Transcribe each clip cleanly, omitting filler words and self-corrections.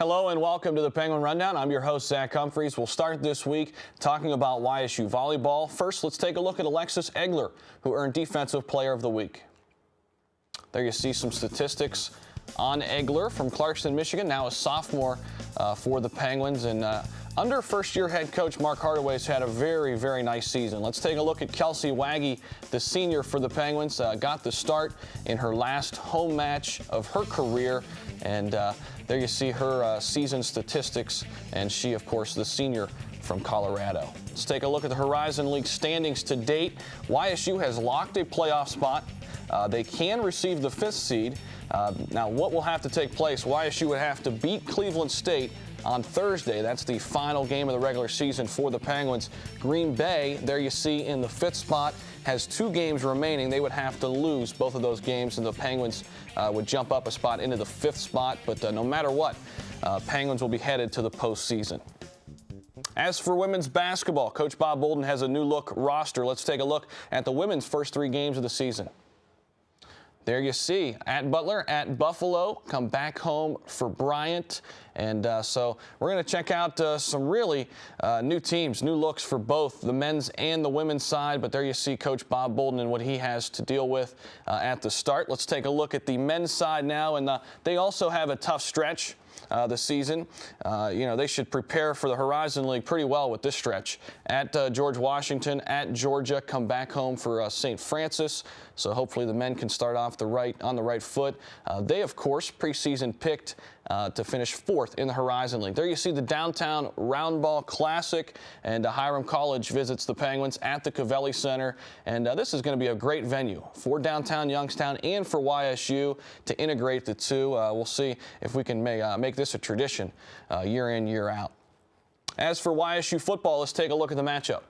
Hello and welcome to the Penguin Rundown. I'm your host, Zach Humphreys. We'll start this week talking about YSU volleyball. First, let's take a look at Alexis Egler, who earned Defensive Player of the Week. There you see some statistics on Egler from Clarkston, Michigan, now a sophomore for the Penguins. And under first-year head coach Mark Hardaway's had a very, very nice season. Let's take a look at Kelsey Waggy, the senior for the Penguins. Got the start in her last home match of her career. And there you see her season statistics. And she, of course, the senior from Colorado. Let's take a look at the Horizon League standings to date. YSU has locked a playoff spot. They can receive the 5th seed. Now, what will have to take place? YSU would have to beat Cleveland State on Thursday. That's the final game of the regular season for the Penguins. Green Bay, there you see in the 5th spot, has 2 games remaining. They would have to lose both of those games, and the Penguins would jump up a spot into the 5th spot. But no matter what, Penguins will be headed to the postseason. As for women's basketball, Coach Bob Bolden has a new-look roster. Let's take a look at the women's first 3 games of the season. There you see, at Butler, at Buffalo, come back home for Bryant. And so we're going to check out some really new teams, new looks for both the men's and the women's side. But there you see Coach Bob Bolden and what he has to deal with at the start. Let's take a look at the men's side now. And they also have a tough stretch this season. They should prepare for the Horizon League pretty well with this stretch. At George Washington, at Georgia, come back home for St. Francis. So hopefully the men can start off on the right foot. They, of course, preseason picked to finish 4th in the Horizon League. There you see the Downtown Roundball Classic, and Hiram College visits the Penguins at the Covelli Center. And this is going to be a great venue for downtown Youngstown and for YSU to integrate the two. We'll see if we can make this a tradition year in, year out. As for YSU football, let's take a look at the matchup.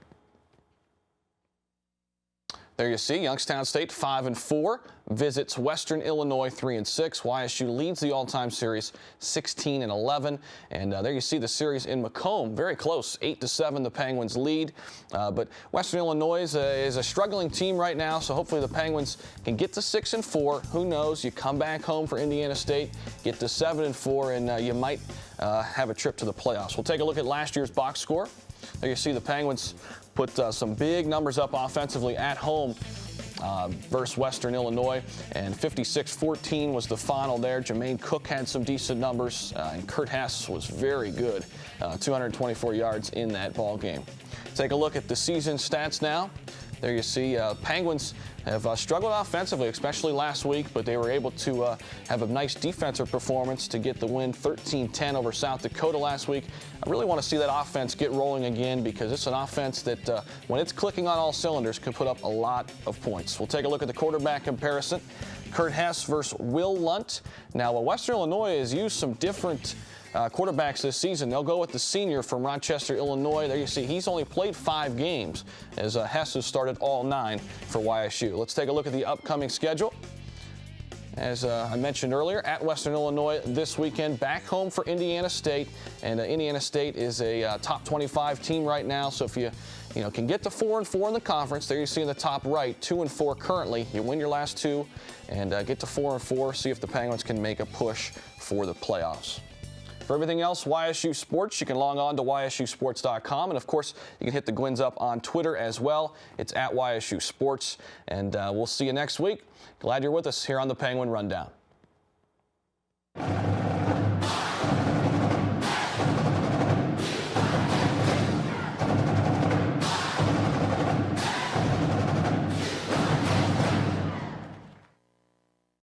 There you see Youngstown State 5-4 visits Western Illinois 3-6. YSU leads the all-time series 16-11. And there you see the series in Macomb, very close, 8-7. The Penguins lead. But Western Illinois is a struggling team right now, so hopefully the Penguins can get to 6-4. Who knows? You come back home for Indiana State, get to 7-4, and you might have a trip to the playoffs. We'll take a look at last year's box score. There you see the Penguins put some big numbers up offensively at home versus Western Illinois, and 56-14 was the final there. Jamine Cook had some decent numbers, and Kurt Hess was very good, 224 yards in that ball game. Take a look at the season stats now. There you see Penguins have struggled offensively, especially last week, but they were able to have a nice defensive performance to get the win 13-10 over South Dakota last week. I really want to see that offense get rolling again, because it's an offense that, when it's clicking on all cylinders, can put up a lot of points. We'll take a look at the quarterback comparison. Kurt Hess versus Will Lunt. Now, Western Illinois has used some different quarterbacks this season. They'll go with the senior from Rochester, Illinois. There you see he's only played 5 games, as Hess has started all 9 for YSU. Let's take a look at the upcoming schedule. As I mentioned earlier, at Western Illinois this weekend, back home for Indiana State. And Indiana State is a top 25 team right now. So if you can get to 4-4 in the conference, there you see in the top right, 2-4 currently. You win your last 2 and get to 4-4. See if the Penguins can make a push for the playoffs. For everything else YSU Sports, you can log on to ysusports.com. And, of course, you can hit the Gwins up on Twitter as well. It's at YSU Sports. And we'll see you next week. Glad you're with us here on the Penguin Rundown.